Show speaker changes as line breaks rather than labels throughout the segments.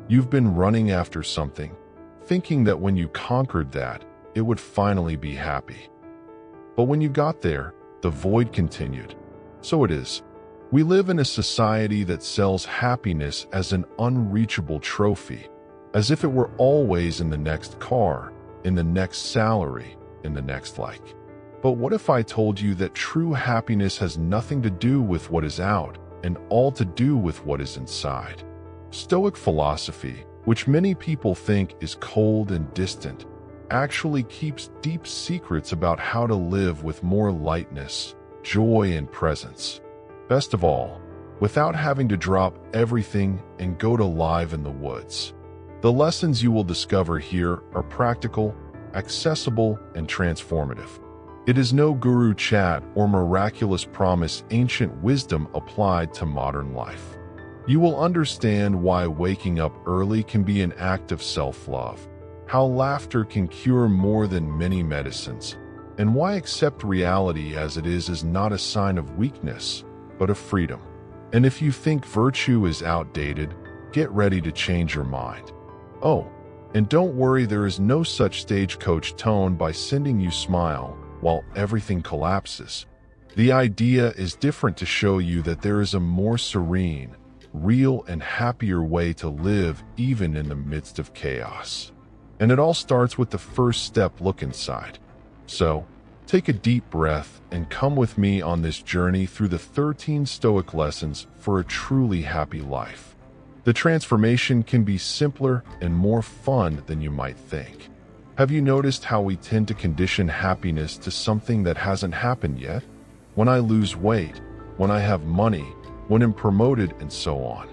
You've been running after something, thinking that when you conquered that, it would finally be happy. But when you got there, the void continued. So it is. We live in a society that sells happiness as an unreachable trophy, as if it were always in the next car, in the next salary, in the next like. But what if I told you that true happiness has nothing to do with what is out and all to do with what is inside? Stoic philosophy, which many people think is cold and distant, actually keeps deep secrets about how to live with more lightness, joy, and presence. Best of all, without having to drop everything and go to live in the woods. The lessons you will discover here are practical, accessible, and transformative. It is no guru chat or miraculous promise, ancient wisdom applied to modern life. You will understand why waking up early can be an act of self-love, how laughter can cure more than many medicines, and why accept reality as it is not a sign of weakness, but of freedom. And if you think virtue is outdated, get ready to change your mind. Oh, and don't worry, there is no such stagecoach tone by sending you smile while everything collapses. The idea is different to show you that there is a more serene, real, and happier way to live even in the midst of chaos. And it all starts with the first step: look inside. So, take a deep breath and come with me on this journey through the 13 Stoic lessons for a truly happy life. The transformation can be simpler and more fun than you might think. Have you noticed how we tend to condition happiness to something that hasn't happened yet? When I lose weight, when I have money, when I'm promoted, and so on.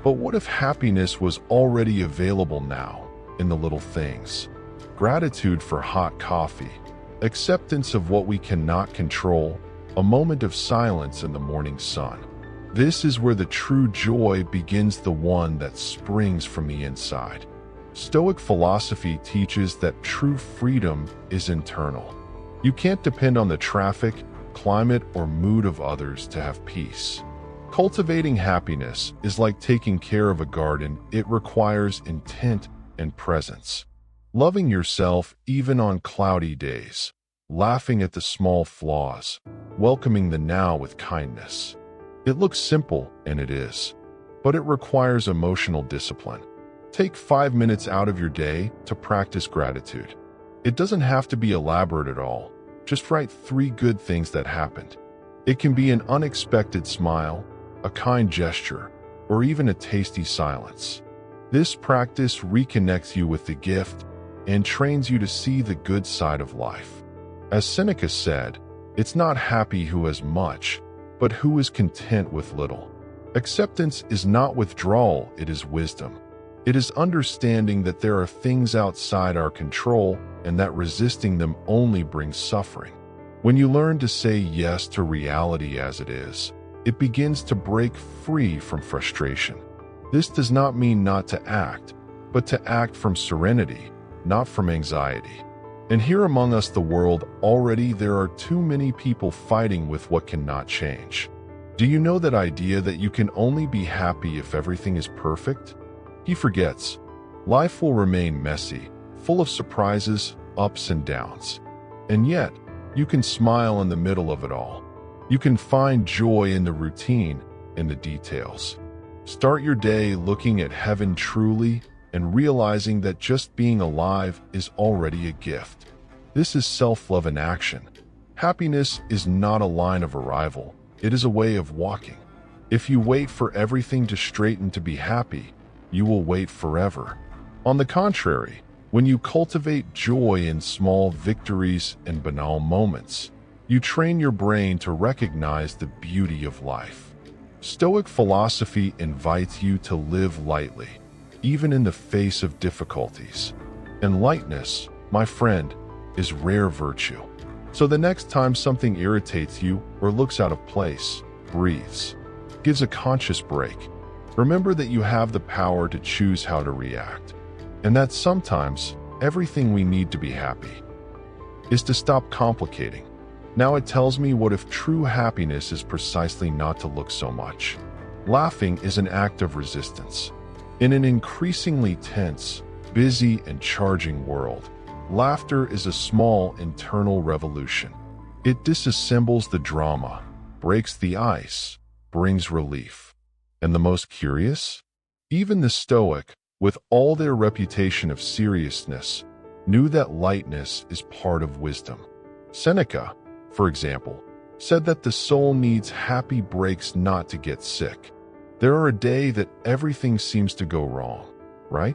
But what if happiness was already available now, in the little things? Gratitude for hot coffee, acceptance of what we cannot control, a moment of silence in the morning sun. This is where the true joy begins, the one that springs from the inside. Stoic philosophy teaches that true freedom is internal. You can't depend on the traffic, climate, or mood of others to have peace. Cultivating happiness is like taking care of a garden. It requires intent and presence. Loving yourself even on cloudy days, laughing at the small flaws, welcoming the now with kindness. It looks simple, and it is, but it requires emotional discipline. Take 5 minutes out of your day to practice gratitude. It doesn't have to be elaborate at all. Just write 3 good things that happened. It can be an unexpected smile, a kind gesture, or even a tasty silence. This practice reconnects you with the gift and trains you to see the good side of life. As Seneca said, it's not happy who has much, but who is content with little. Acceptance is not withdrawal, it is wisdom. It is understanding that there are things outside our control and that resisting them only brings suffering. When you learn to say yes to reality as it is, it begins to break free from frustration. This does not mean not to act, but to act from serenity, not from anxiety. And here among us, the world, already there are too many people fighting with what cannot change. Do you know that idea that you can only be happy if everything is perfect? He forgets. Life will remain messy, full of surprises, ups and downs. And yet, you can smile in the middle of it all. You can find joy in the routine, in the details. Start your day looking at heaven truly and realizing that just being alive is already a gift. This is self-love in action. Happiness is not a line of arrival. It is a way of walking. If you wait for everything to straighten to be happy, you will wait forever. On the contrary, when you cultivate joy in small victories and banal moments, you train your brain to recognize the beauty of life. Stoic philosophy invites you to live lightly, even in the face of difficulties. And lightness, my friend, is rare virtue. So the next time something irritates you or looks out of place, breathes, gives a conscious break. Remember that you have the power to choose how to react, and that sometimes everything we need to be happy is to stop complicating. Now it tells me, what if true happiness is precisely not to look so much? Laughing is an act of resistance. In an increasingly tense, busy, and charging world, laughter is a small internal revolution. It disassembles the drama, breaks the ice, brings relief. And the most curious? Even the Stoic, with all their reputation of seriousness, knew that lightness is part of wisdom. Seneca, for example, said that the soul needs happy breaks not to get sick. There are a day that everything seems to go wrong, right?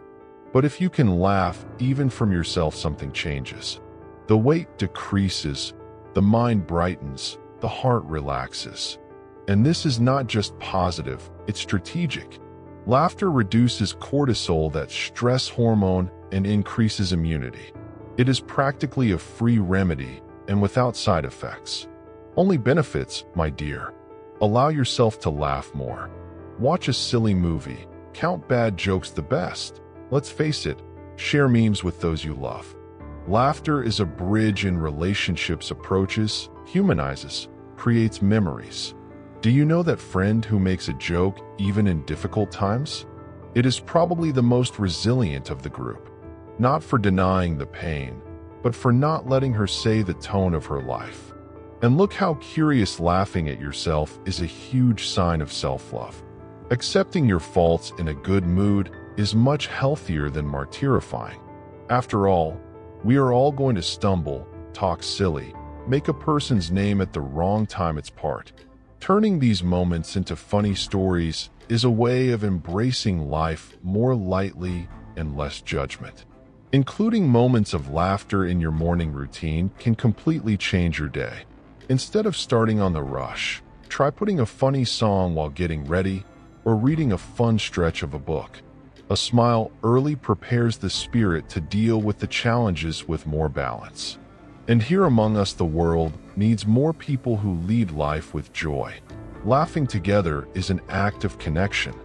But if you can laugh even from yourself, something changes. The weight decreases, the mind brightens, the heart relaxes. And this is not just positive, it's strategic. Laughter reduces cortisol, that stress hormone, and increases immunity. It is practically a free remedy and without side effects. Only benefits, my dear. Allow yourself to laugh more. Watch a silly movie. Count bad jokes the best. Let's face it, share memes with those you love. Laughter is a bridge in relationships, approaches, humanizes, creates memories. Do you know that friend who makes a joke even in difficult times? It is probably the most resilient of the group. Not for denying the pain, but for not letting her say the tone of her life. And look how curious laughing at yourself is a huge sign of self-love. Accepting your faults in a good mood is much healthier than martyrifying. After all, we are all going to stumble, talk silly, make a person's name at the wrong time. It's part. Turning these moments into funny stories is a way of embracing life more lightly and less judgment. Including moments of laughter in your morning routine can completely change your day. Instead of starting on the rush, try putting a funny song while getting ready or reading a fun stretch of a book. A smile early prepares the spirit to deal with the challenges with more balance. And here among us, the world needs more people who lead life with joy. Laughing together is an act of connection.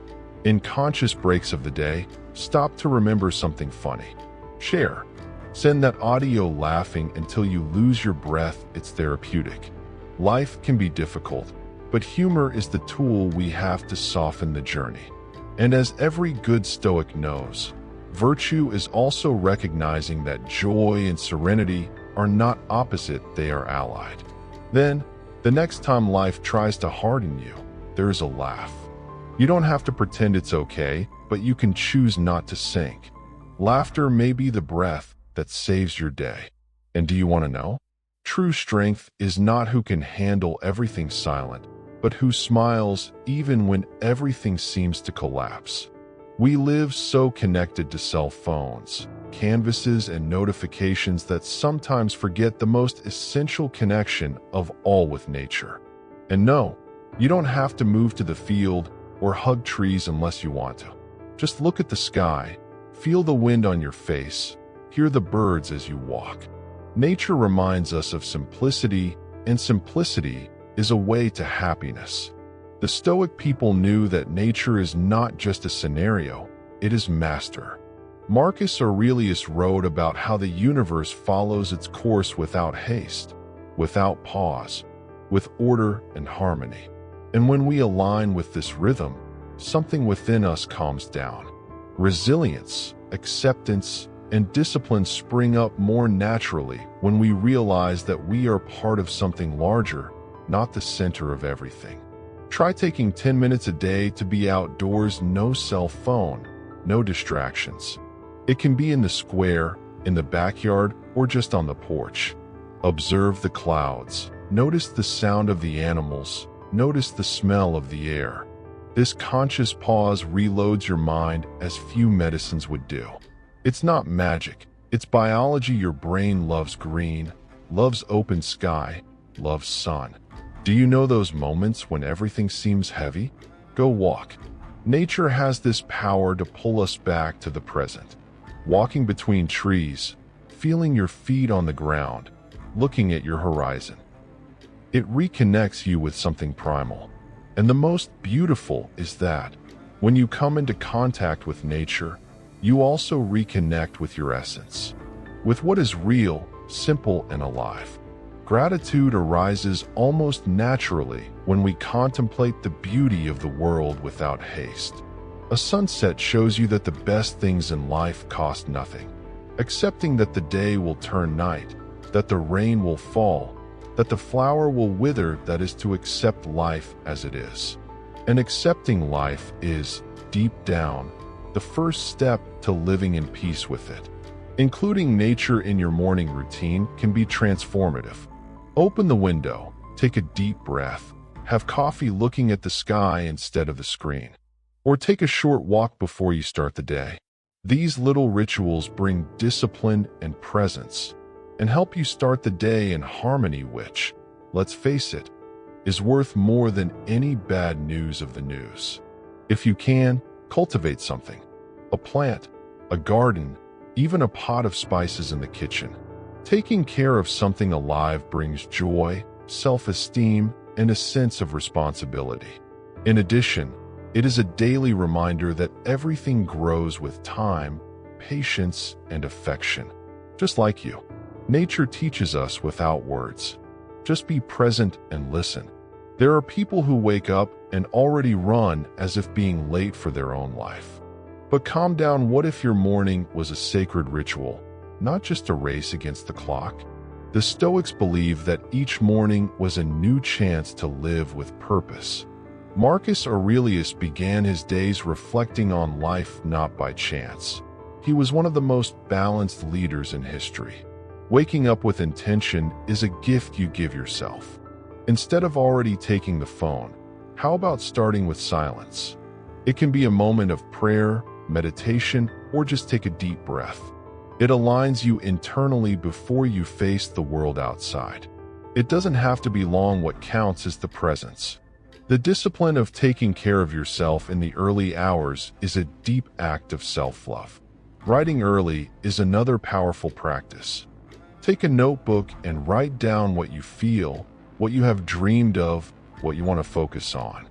In conscious breaks of the day, stop to remember something funny. Share. Send that audio laughing until you lose your breath. It's therapeutic. Life can be difficult, but humor is the tool we have to soften the journey. And as every good Stoic knows, virtue is also recognizing that joy and serenity are not opposite, they are allied. Then, the next time life tries to harden you, there's a laugh. You don't have to pretend it's okay, but you can choose not to sink. Laughter may be the breath that saves your day. And do you want to know? True strength is not who can handle everything silent, but who smiles even when everything seems to collapse. We live so connected to cell phones, canvases, and notifications that sometimes forget the most essential connection of all with nature. And no, you don't have to move to the field or hug trees unless you want to. Just look at the sky, feel the wind on your face, hear the birds as you walk. Nature reminds us of simplicity, and simplicity is a way to happiness. The Stoic people knew that nature is not just a scenario, it is master. Marcus Aurelius wrote about how the universe follows its course without haste, without pause, with order and harmony. And when we align with this rhythm, something within us calms down. Resilience, acceptance, and discipline spring up more naturally when we realize that we are part of something larger, not the center of everything. Try taking 10 minutes a day to be outdoors, no cell phone, no distractions. It can be in the square, in the backyard, or just on the porch. Observe the clouds. Notice the sound of the animals. Notice the smell of the air. This conscious pause reloads your mind as few medicines would do. It's not magic. It's biology. Your brain loves green, loves open sky, loves sun. Do you know those moments when everything seems heavy? Go walk. Nature has this power to pull us back to the present. Walking between trees, feeling your feet on the ground, looking at your horizon. It reconnects you with something primal. And the most beautiful is that, when you come into contact with nature, you also reconnect with your essence, with what is real, simple, and alive. Gratitude arises almost naturally when we contemplate the beauty of the world without haste. A sunset shows you that the best things in life cost nothing. Accepting that the day will turn night, that the rain will fall, that the flower will wither, that is to accept life as it is. And accepting life is, deep down, the first step to living in peace with it. Including nature in your morning routine can be transformative. Open the window, take a deep breath, have coffee looking at the sky instead of the screen, or take a short walk before you start the day. These little rituals bring discipline and presence and help you start the day in harmony, which, let's face it, is worth more than any bad news of the news. If you can, cultivate something. A plant, a garden, even a pot of spices in the kitchen. Taking care of something alive brings joy, self-esteem, and a sense of responsibility. In addition, it is a daily reminder that everything grows with time, patience, and affection. Just like you, nature teaches us without words. Just be present and listen. There are people who wake up and already run as if being late for their own life. But calm down. What if your morning was a sacred ritual, not just a race against the clock? The Stoics believe that each morning was a new chance to live with purpose. Marcus Aurelius began his days reflecting on life not by chance. He was one of the most balanced leaders in history. Waking up with intention is a gift you give yourself. Instead of already taking the phone, how about starting with silence? It can be a moment of prayer, meditation, or just take a deep breath. It aligns you internally before you face the world outside. It doesn't have to be long. What counts is the presence. The discipline of taking care of yourself in the early hours is a deep act of self-love. Writing early is another powerful practice. Take a notebook and write down what you feel, what you have dreamed of, what you want to focus on.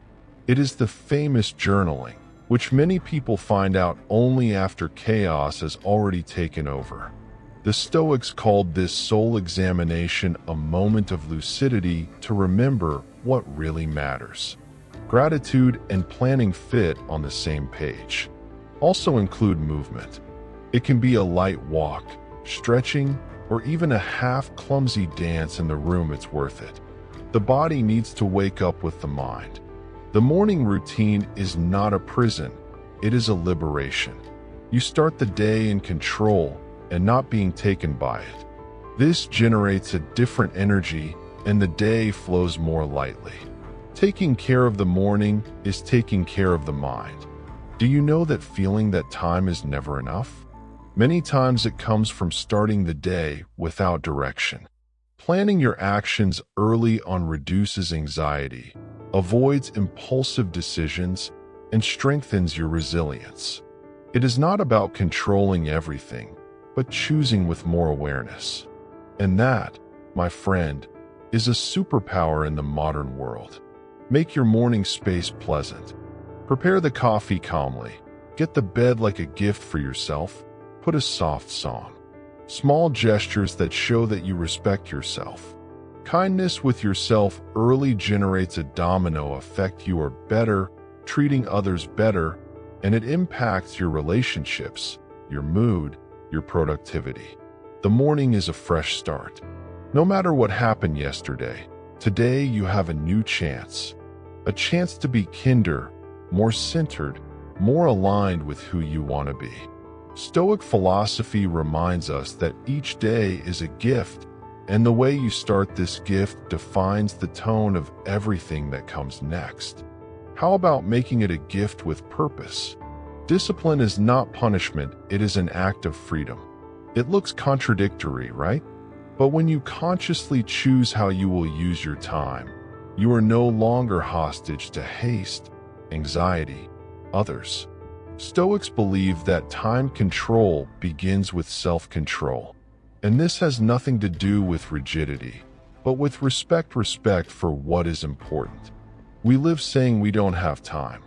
It is the famous journaling, which many people find out only after chaos has already taken over. The Stoics called this soul examination a moment of lucidity to remember what really matters. Gratitude and planning fit on the same page. Also include movement. It can be a light walk, stretching, or even a half-clumsy dance in the room. It's worth it. The body needs to wake up with the mind. The morning routine is not a prison, it is a liberation. You start the day in control and not being taken by it. This generates a different energy and the day flows more lightly. Taking care of the morning is taking care of the mind. Do you know that feeling that time is never enough? Many times it comes from starting the day without direction. Planning your actions early on reduces anxiety, avoids impulsive decisions, and strengthens your resilience. It is not about controlling everything, but choosing with more awareness. And that, my friend, is a superpower in the modern world. Make your morning space pleasant. Prepare the coffee calmly. Get the bed like a gift for yourself. Put a soft song. Small gestures that show that you respect yourself. Kindness with yourself early generates a domino effect. You are better, treating others better, and it impacts your relationships, your mood, your productivity. The morning is a fresh start. No matter what happened yesterday, today you have a new chance. A chance to be kinder, more centered, more aligned with who you want to be. Stoic philosophy reminds us that each day is a gift, and the way you start this gift defines the tone of everything that comes next. How about making it a gift with purpose? Discipline is not punishment, it is an act of freedom. It looks contradictory, right? But when you consciously choose how you will use your time, you are no longer hostage to haste, anxiety, others. Stoics believe that time control begins with self-control. And this has nothing to do with rigidity, but with respect for what is important. We live saying we don't have time.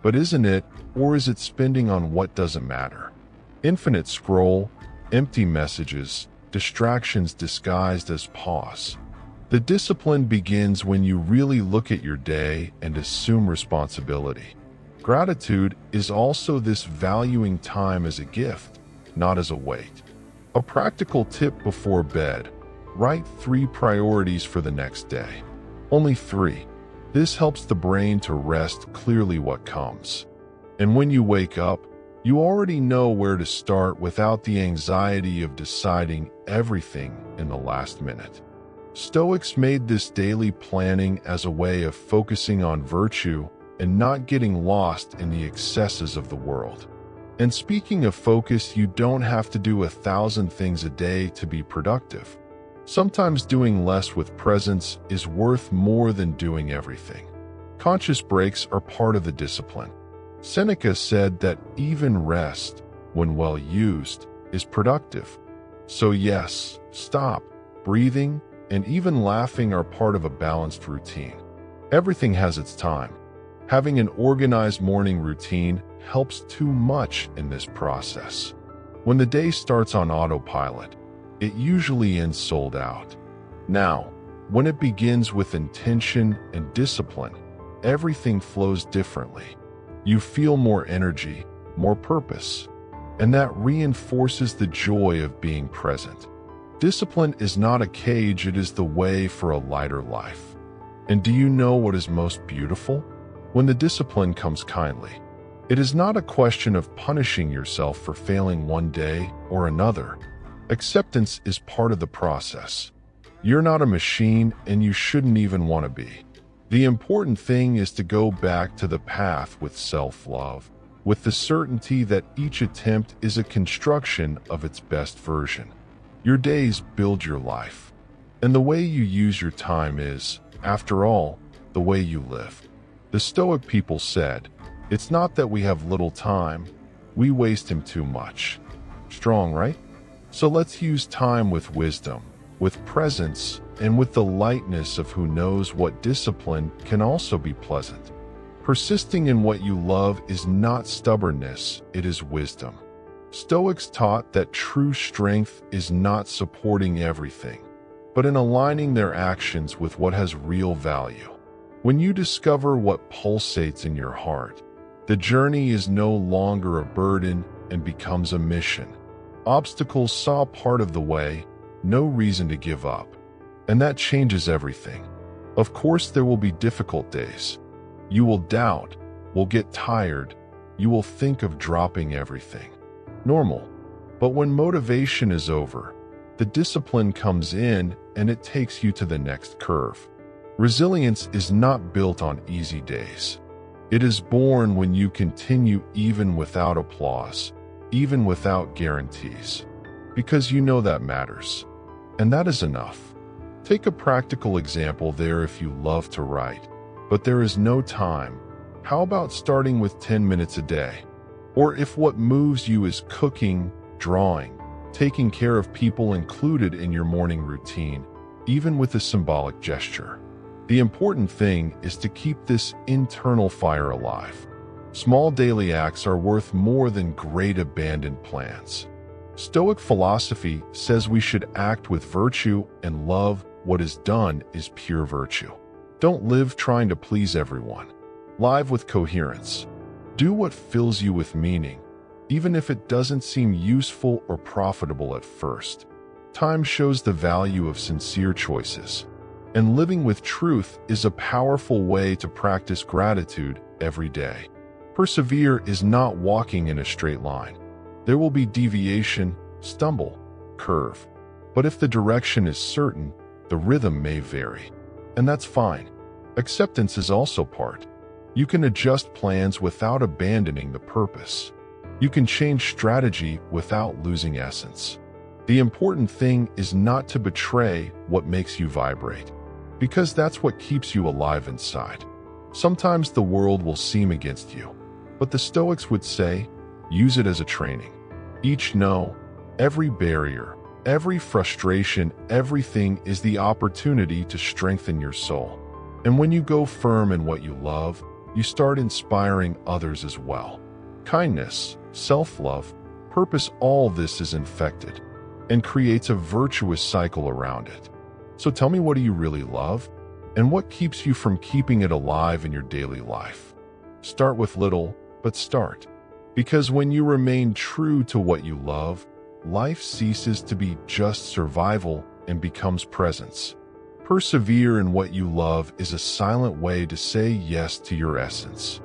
But isn't it, or is it spending on what doesn't matter? Infinite scroll, empty messages, distractions disguised as pause. The discipline begins when you really look at your day and assume responsibility. Gratitude is also this valuing time as a gift, not as a weight. A practical tip before bed: write 3 priorities for the next day. Only 3. This helps the brain to rest clearly what comes. And when you wake up, you already know where to start without the anxiety of deciding everything in the last minute. Stoics made this daily planning as a way of focusing on virtue and not getting lost in the excesses of the world. And speaking of focus, you don't have to do 1,000 things a day to be productive. Sometimes doing less with presence is worth more than doing everything. Conscious breaks are part of the discipline. Seneca said that even rest, when well used, is productive. So yes, stop, breathing, and even laughing are part of a balanced routine. Everything has its time. Having an organized morning routine helps too much in this process. When the day starts on autopilot, it usually ends sold out. Now, when it begins with intention and discipline, everything flows differently. You feel more energy, more purpose, and that reinforces the joy of being present. Discipline is not a cage, it is the way for a lighter life. And do you know what is most beautiful? When the discipline comes kindly. It is not a question of punishing yourself for failing one day or another. Acceptance is part of the process. You're not a machine, and you shouldn't even want to be. The important thing is to go back to the path with self-love, with the certainty that each attempt is a construction of its best version. Your days build your life, and the way you use your time is, after all, the way you live. The Stoic people said, "It's not that we have little time, we waste him too much." Strong, right? So let's use time with wisdom, with presence, and with the lightness of who knows what discipline can also be pleasant. Persisting in what you love is not stubbornness, it is wisdom. Stoics taught that true strength is not supporting everything, but in aligning their actions with what has real value. When you discover what pulsates in your heart, the journey is no longer a burden and becomes a mission. Obstacles saw part of the way, no reason to give up. And that changes everything. Of course, there will be difficult days. You will doubt, will get tired, you will think of dropping everything. Normal. But when motivation is over, the discipline comes in and it takes you to the next curve. Resilience is not built on easy days. It is born when you continue even without applause, even without guarantees, because you know that matters. And that is enough. Take a practical example there. If you love to write, but there is no time, how about starting with 10 minutes a day? Or if what moves you is cooking, drawing, taking care of people, included in your morning routine, even with a symbolic gesture. The important thing is to keep this internal fire alive. Small daily acts are worth more than great abandoned plans. Stoic philosophy says we should act with virtue and love. What is done is pure virtue. Don't live trying to please everyone. Live with coherence. Do what fills you with meaning, even if it doesn't seem useful or profitable at first. Time shows the value of sincere choices. And living with truth is a powerful way to practice gratitude every day. Persevere is not walking in a straight line. There will be deviation, stumble, curve. But if the direction is certain, the rhythm may vary. And that's fine. Acceptance is also part. You can adjust plans without abandoning the purpose. You can change strategy without losing essence. The important thing is not to betray what makes you vibrate, because that's what keeps you alive inside. Sometimes the world will seem against you, but the Stoics would say, use it as a training. Each no, every barrier, every frustration, everything is the opportunity to strengthen your soul. And when you go firm in what you love, you start inspiring others as well. Kindness, self-love, purpose, all this is infected and creates a virtuous cycle around it. So tell me, what do you really love? And what keeps you from keeping it alive in your daily life? Start with little, but start. Because when you remain true to what you love, life ceases to be just survival and becomes presence. Persevere in what you love is a silent way to say yes to your essence.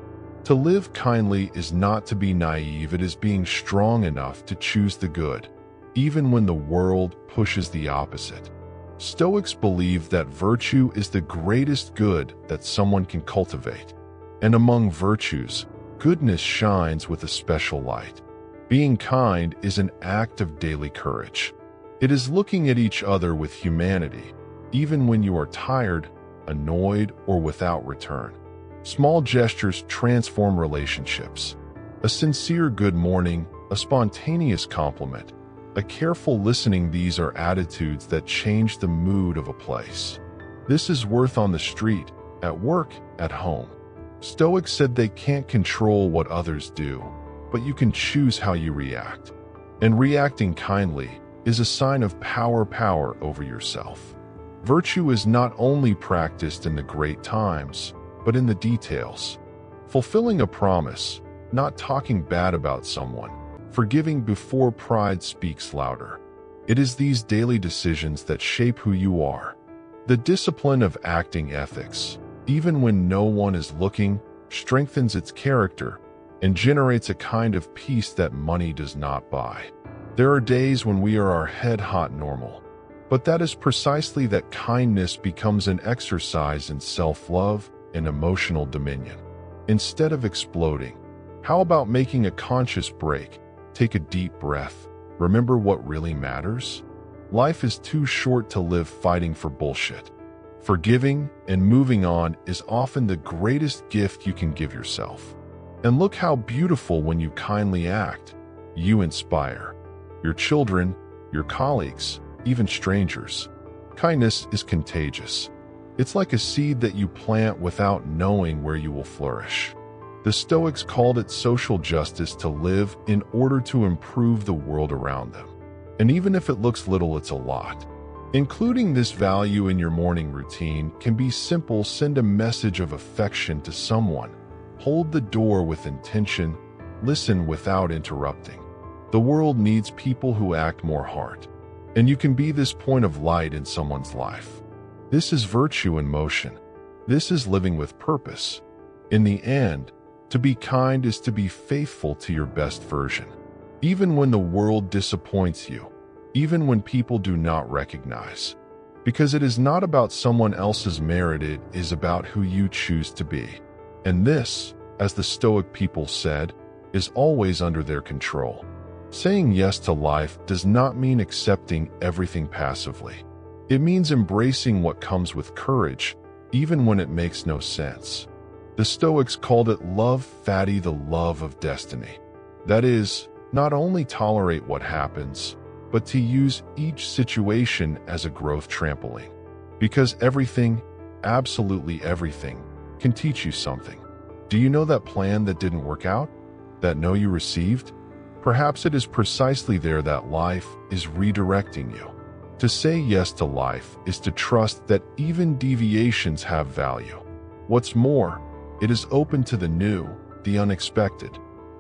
To live kindly is not to be naive, it is being strong enough to choose the good, even when the world pushes the opposite. Stoics believe that virtue is the greatest good that someone can cultivate. And among virtues, goodness shines with a special light. Being kind is an act of daily courage. It is looking at each other with humanity, even when you are tired, annoyed, or without return. Small gestures transform relationships. A sincere good morning, a spontaneous compliment, a careful listening, these are attitudes that change the mood of a place. This is worth on the street, at work, at home. Stoics said they can't control what others do, but you can choose how you react. And reacting kindly is a sign of power over yourself. Virtue is not only practiced in the great times, but in the details. Fulfilling a promise, not talking bad about someone, forgiving before pride speaks louder. It is these daily decisions that shape who you are. The discipline of acting ethics, even when no one is looking, strengthens its character and generates a kind of peace that money does not buy. There are days when we are our head hot normal, but that is precisely that kindness becomes an exercise in self-love and emotional dominion. Instead of exploding, how about making a conscious break? Take a deep breath. Remember what really matters? Life is too short to live fighting for bullshit. Forgiving and moving on is often the greatest gift you can give yourself. And look how beautiful when you kindly act. You inspire your children, your colleagues, even strangers. Kindness is contagious. It's like a seed that you plant without knowing where you will flourish. The Stoics called it social justice to live in order to improve the world around them. And even if it looks little, it's a lot. Including this value in your morning routine can be simple. Send a message of affection to someone. Hold the door with intention. Listen without interrupting. The world needs people who act more heart. And you can be this point of light in someone's life. This is virtue in motion. This is living with purpose. In the end, to be kind is to be faithful to your best version. Even when the world disappoints you, even when people do not recognize. Because it is not about someone else's merit, it is about who you choose to be. And this, as the Stoic people said, is always under their control. Saying yes to life does not mean accepting everything passively. It means embracing what comes with courage, even when it makes no sense. The Stoics called it love fati, the love of destiny. That is, not only tolerate what happens, but to use each situation as a growth trampoline. Because everything, absolutely everything, can teach you something. Do you know that plan that didn't work out? That no you received? Perhaps it is precisely there that life is redirecting you. To say yes to life is to trust that even deviations have value. What's more, it is open to the new, the unexpected.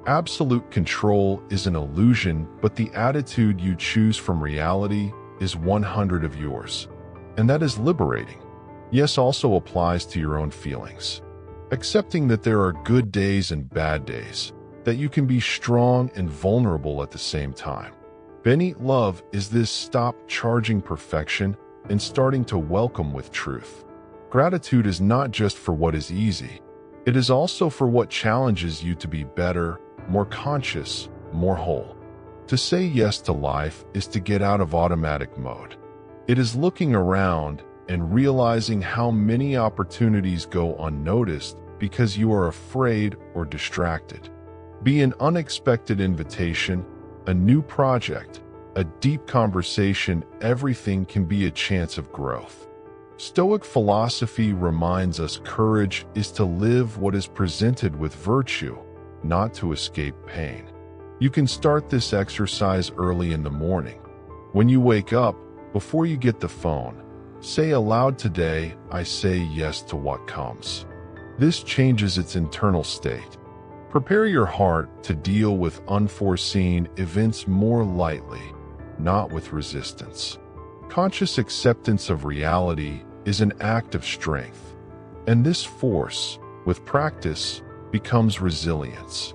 Absolute control is an illusion, but the attitude you choose from reality is 100% of yours. And that is liberating. Yes also applies to your own feelings. Accepting that there are good days and bad days, that you can be strong and vulnerable at the same time. Beneath love is this: stop charging perfection and starting to welcome with truth. Gratitude is not just for what is easy. It is also for what challenges you to be better, more conscious, more whole. To say yes to life is to get out of automatic mode. It is looking around and realizing how many opportunities go unnoticed because you are afraid or distracted. Be an unexpected invitation, a new project, a deep conversation. Everything can be a chance of growth. Stoic philosophy reminds us courage is to live what is presented with virtue, not to escape pain. You can start this exercise early in the morning. When you wake up, before you get the phone, say aloud, "Today, I say yes to what comes." This changes its internal state. Prepare your heart to deal with unforeseen events more lightly, not with resistance. Conscious acceptance of reality is an act of strength, and this force, with practice, becomes resilience.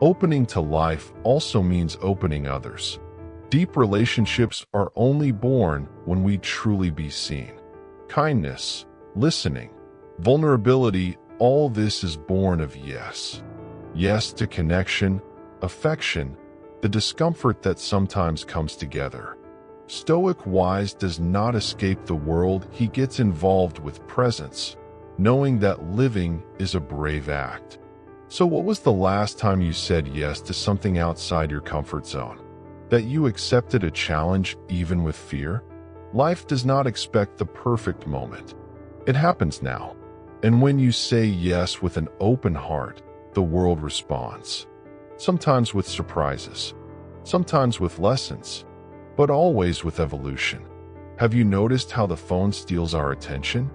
Opening to life also means opening others. Deep relationships are only born when we truly be seen. Kindness, listening, vulnerability, all this is born of yes. Yes to connection, affection, the discomfort that sometimes comes together. Stoic wise does not escape the world, he gets involved with presence, knowing that living is a brave act. So what was the last time you said yes to something outside your comfort zone? That you accepted a challenge even with fear? Life does not expect the perfect moment. It happens now. And when you say yes with an open heart, the world responds. Sometimes with surprises, sometimes with lessons, but always with evolution. Have you noticed how the phone steals our attention?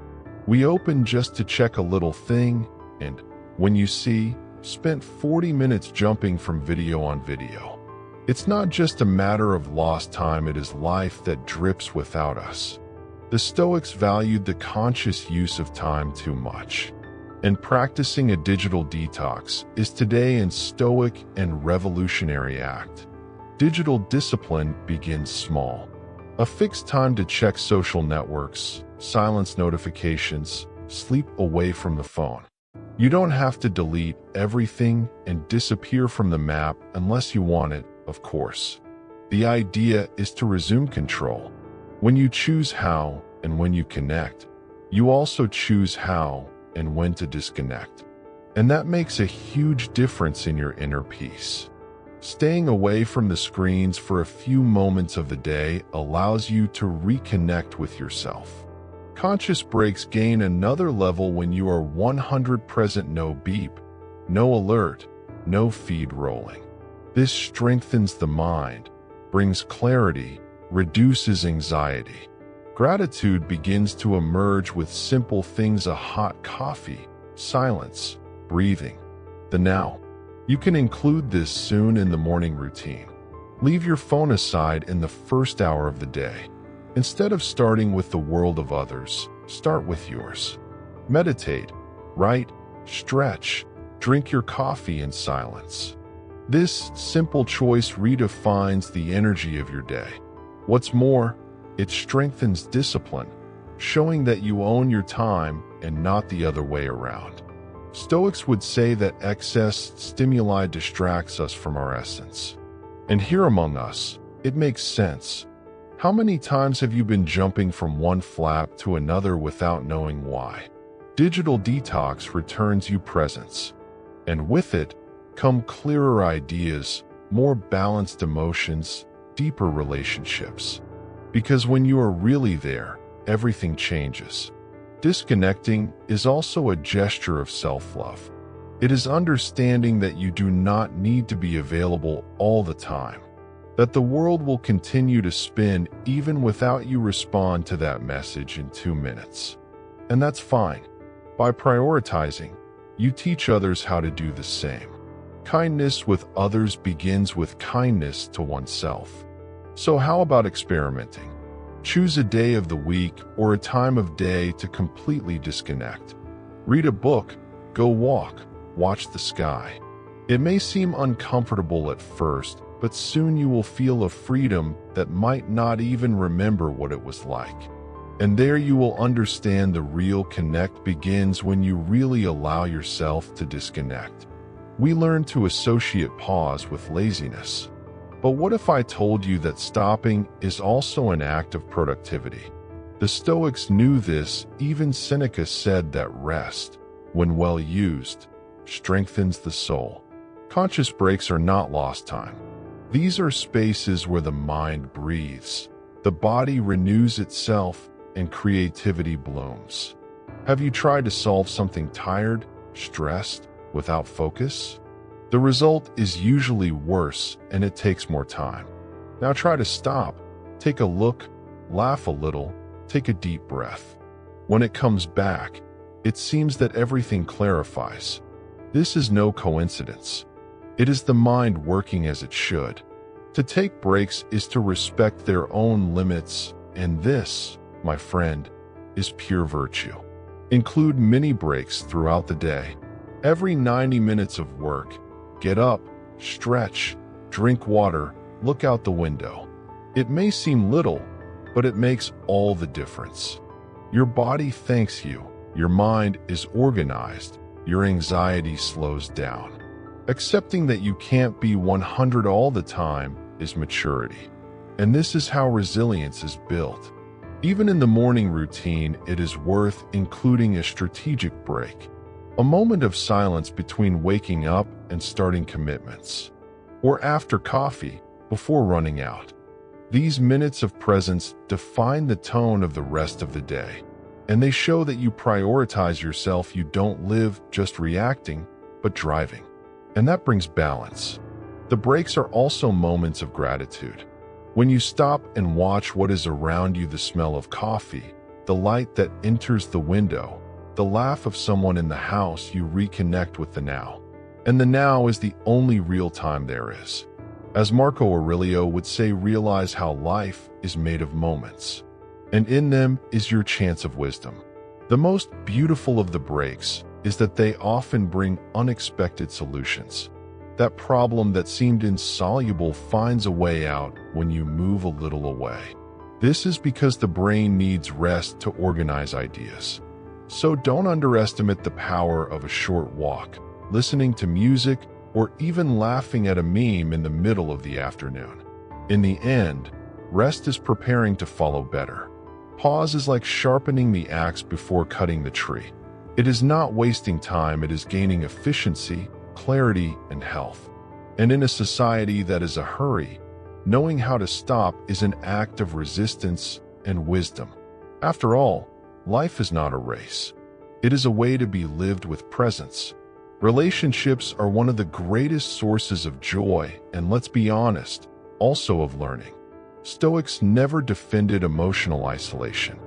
We open just to check a little thing, and when you see, spent 40 minutes jumping from video on video. It's not just a matter of lost time, it is life that drips without us. The Stoics valued the conscious use of time too much, and practicing a digital detox is today an stoic and revolutionary act. Digital discipline begins small. A fixed time to check social networks, silence notifications, sleep away from the phone. You don't have to delete everything and disappear from the map unless you want it, of course. The idea is to resume control. When you choose how and when you connect, you also choose how and when to disconnect. And that makes a huge difference in your inner peace. Staying away from the screens for a few moments of the day allows you to reconnect with yourself. Conscious breaks gain another level when you are 100% present, no beep, no alert, no feed rolling. This strengthens the mind, brings clarity, reduces anxiety. Gratitude begins to emerge with simple things: a hot coffee, silence, breathing. The now. You can include this soon in the morning routine. Leave your phone aside in the first hour of the day. Instead of starting with the world of others, start with yours. Meditate, write, stretch, drink your coffee in silence. This simple choice redefines the energy of your day. What's more, it strengthens discipline, showing that you own your time and not the other way around. Stoics would say that excess stimuli distracts us from our essence. And here among us, it makes sense. How many times have you been jumping from one flap to another without knowing why? Digital detox returns you presence, and with it come clearer ideas, more balanced emotions, deeper relationships. Because when you are really there, everything changes. Disconnecting is also a gesture of self-love. It is understanding that you do not need to be available all the time, that the world will continue to spin even without you respond to that message in 2 minutes. And that's fine. By prioritizing, you teach others how to do the same. Kindness with others begins with kindness to oneself. So how about experimenting? Choose a day of the week or a time of day to completely disconnect. Read a book, go walk, watch the sky. It may seem uncomfortable at first, but soon you will feel a freedom that might not even remember what it was like. And there you will understand the real connect begins when you really allow yourself to disconnect. We learn to associate pause with laziness. But what if I told you that stopping is also an act of productivity? The Stoics knew this. Even Seneca said that rest, when well used, strengthens the soul. Conscious breaks are not lost time. These are spaces where the mind breathes, the body renews itself, and creativity blooms. Have you tried to solve something tired, stressed, without focus? The result is usually worse, and it takes more time. Now try to stop, take a look, laugh a little, take a deep breath. When it comes back, it seems that everything clarifies. This is no coincidence. It is the mind working as it should. To take breaks is to respect their own limits, and this, my friend, is pure virtue. Include mini breaks throughout the day. Every 90 minutes of work, get up, stretch, drink water, look out the window. It may seem little, but it makes all the difference. Your body thanks you, your mind is organized, your anxiety slows down. Accepting that you can't be 100 all the time is maturity. And this is how resilience is built. Even in the morning routine, it is worth including a strategic break. A moment of silence between waking up and starting commitments. Or after coffee, before running out. These minutes of presence define the tone of the rest of the day. And they show that you prioritize yourself. You don't live just reacting, but driving. And that brings balance. The breaks are also moments of gratitude. When you stop and watch what is around you, the smell of coffee, the light that enters the window, the laugh of someone in the house, you reconnect with the now. And the now is the only real time there is. As Marco Aurelio would say, realize how life is made of moments. And in them is your chance of wisdom. The most beautiful of the breaks is that they often bring unexpected solutions. That problem that seemed insoluble finds a way out when you move a little away. This is because the brain needs rest to organize ideas. So don't underestimate the power of a short walk, listening to music, or even laughing at a meme in the middle of the afternoon. In the end, rest is preparing to follow better. Pause is like sharpening the axe before cutting the tree. It is not wasting time, it is gaining efficiency, clarity, and health. And in a society that is a hurry, knowing how to stop is an act of resistance and wisdom. After all, life is not a race. It is a way to be lived with presence. Relationships are one of the greatest sources of joy, and let's be honest, also of learning. Stoics never defended emotional isolation.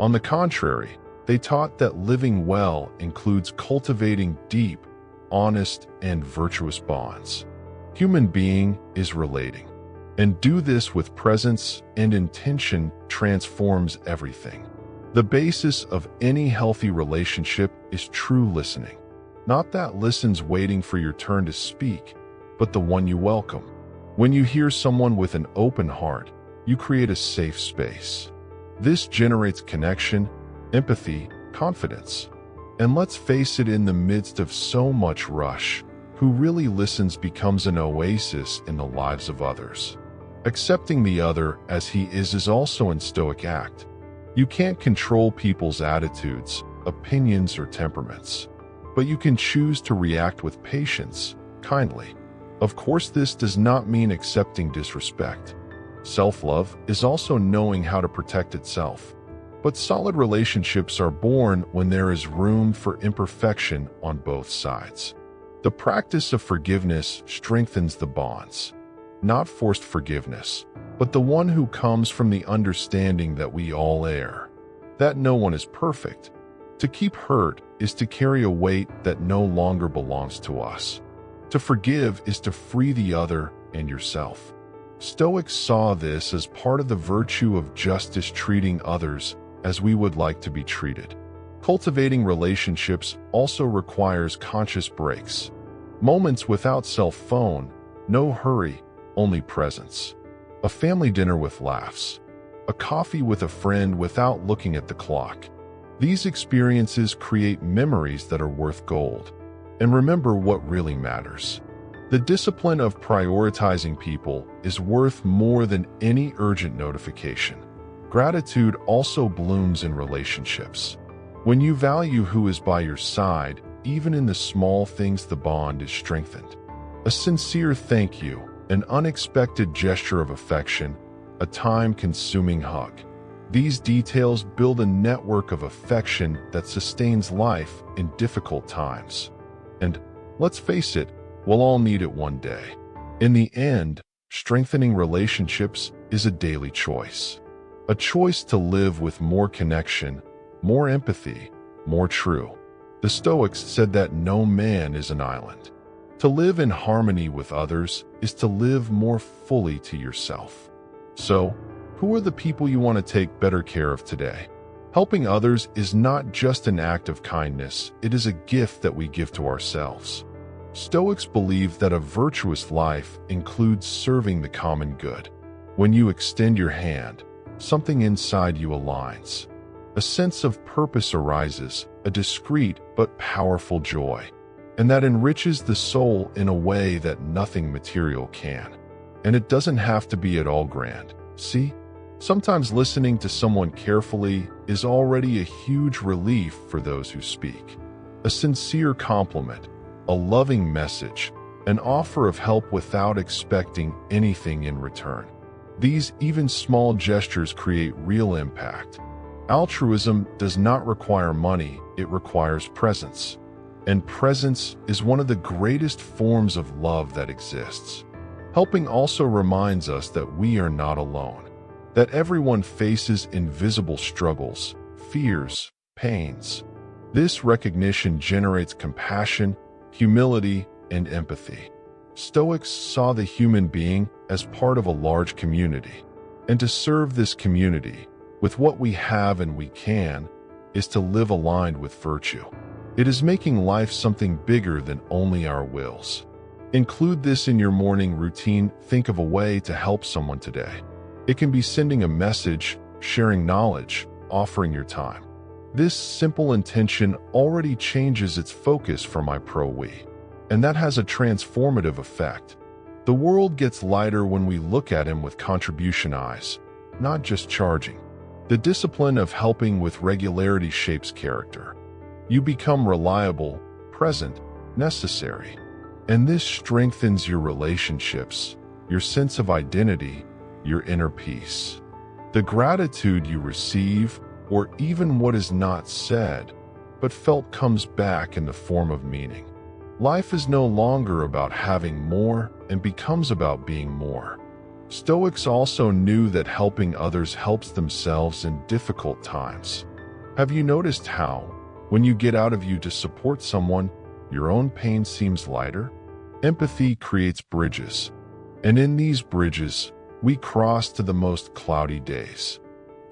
On the contrary, they taught that living well includes cultivating deep, honest, and virtuous bonds. Human being is relating. And do this with presence and intention transforms everything. The basis of any healthy relationship is true listening. Not that listens waiting for your turn to speak, but the one you welcome. When you hear someone with an open heart, you create a safe space. This generates connection, empathy, confidence. And let's face it, in the midst of so much rush, who really listens becomes an oasis in the lives of others. Accepting the other as he is also an Stoic act. You can't control people's attitudes, opinions, or temperaments, but you can choose to react with patience, kindly. Of course, this does not mean accepting disrespect. Self-love is also knowing how to protect itself. But solid relationships are born when there is room for imperfection on both sides. The practice of forgiveness strengthens the bonds. Not forced forgiveness, but the one who comes from the understanding that we all err, that no one is perfect. To keep hurt is to carry a weight that no longer belongs to us. To forgive is to free the other and yourself. Stoics saw this as part of the virtue of justice, treating others as we would like to be treated. Cultivating relationships also requires conscious breaks. Moments without cell phone, no hurry, only presence. A family dinner with laughs. A coffee with a friend without looking at the clock. These experiences create memories that are worth gold. And remember what really matters. The discipline of prioritizing people is worth more than any urgent notification. Gratitude also blooms in relationships. When you value who is by your side, even in the small things, the bond is strengthened. A sincere thank you, an unexpected gesture of affection, a time-consuming hug. These details build a network of affection that sustains life in difficult times. And, let's face it, we'll all need it one day. In the end, strengthening relationships is a daily choice. A choice to live with more connection, more empathy, more true. The Stoics said that no man is an island. To live in harmony with others is to live more fully to yourself. So, who are the people you want to take better care of today? Helping others is not just an act of kindness, it is a gift that we give to ourselves. Stoics believe that a virtuous life includes serving the common good. When you extend your hand, something inside you aligns. A sense of purpose arises, a discreet but powerful joy, and that enriches the soul in a way that nothing material can. And it doesn't have to be at all grand. See? Sometimes listening to someone carefully is already a huge relief for those who speak. A sincere compliment, a loving message, an offer of help without expecting anything in return. These even small gestures create real impact. Altruism does not require money, it requires presence. And presence is one of the greatest forms of love that exists. Helping also reminds us that we are not alone, that everyone faces invisible struggles, fears, pains. This recognition generates compassion, humility, and empathy. Stoics saw the human being as part of a large community, and to serve this community, with what we have and we can, is to live aligned with virtue. It is making life something bigger than only our wills. Include this in your morning routine. Think of a way to help someone today. It can be sending a message, sharing knowledge, offering your time. This simple intention already changes its focus from I pro we, and that has a transformative effect. The world gets lighter when we look at him with contribution eyes, not just charging. The discipline of helping with regularity shapes character. You become reliable, present, necessary. And this strengthens your relationships, your sense of identity, your inner peace. The gratitude you receive, or even what is not said, but felt, comes back in the form of meaning. Life is no longer about having more and becomes about being more. Stoics also knew that helping others helps themselves in difficult times. Have you noticed how, when you get out of you to support someone, your own pain seems lighter? Empathy creates bridges, and in these bridges, we cross to the most cloudy days.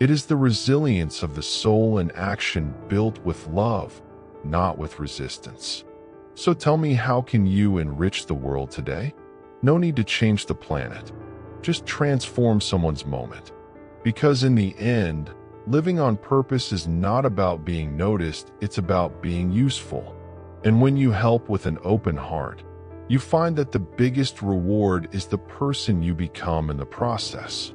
It is the resilience of the soul in action built with love, not with resistance. So tell me, how can you enrich the world today? No need to change the planet. Just transform someone's moment. Because in the end, living on purpose is not about being noticed, it's about being useful. And when you help with an open heart, you find that the biggest reward is the person you become in the process.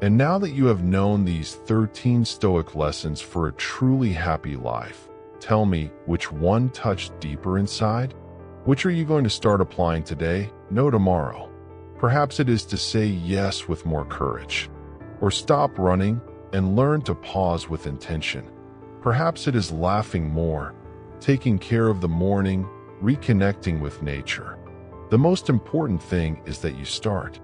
And now that you have known these 13 Stoic lessons for a truly happy life, tell me, which one touched deeper inside? Which are you going to start applying today? No tomorrow. Perhaps it is to say yes with more courage, or stop running and learn to pause with intention. Perhaps it is laughing more, taking care of the morning, reconnecting with nature. The most important thing is that you start.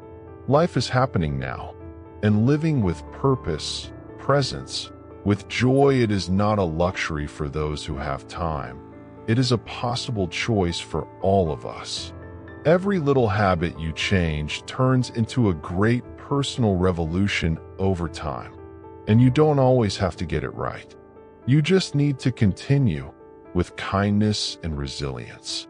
Life is happening now, and living with purpose, presence, with joy. It is not a luxury for those who have time. It is a possible choice for all of us. Every little habit you change turns into a great personal revolution over time. And you don't always have to get it right. You just need to continue with kindness and resilience.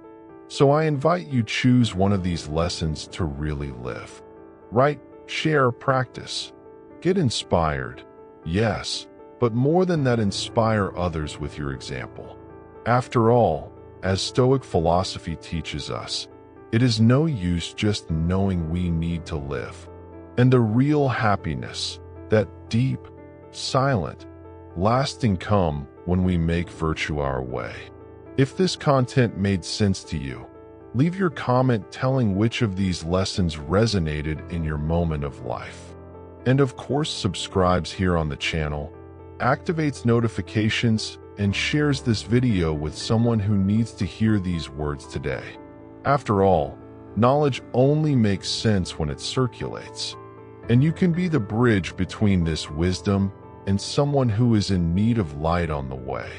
So I invite you, choose one of these lessons to really live. Write, share, practice. Get inspired, yes, but more than that, inspire others with your example. After all, as Stoic philosophy teaches us, it is no use just knowing we need to live. And the real happiness, that deep, silent, lasting, come when we make virtue our way. If this content made sense to you, leave your comment telling which of these lessons resonated in your moment of life. And of course, subscribes here on the channel, activates notifications, and shares this video with someone who needs to hear these words today. After all, knowledge only makes sense when it circulates, and you can be the bridge between this wisdom and someone who is in need of light on the way.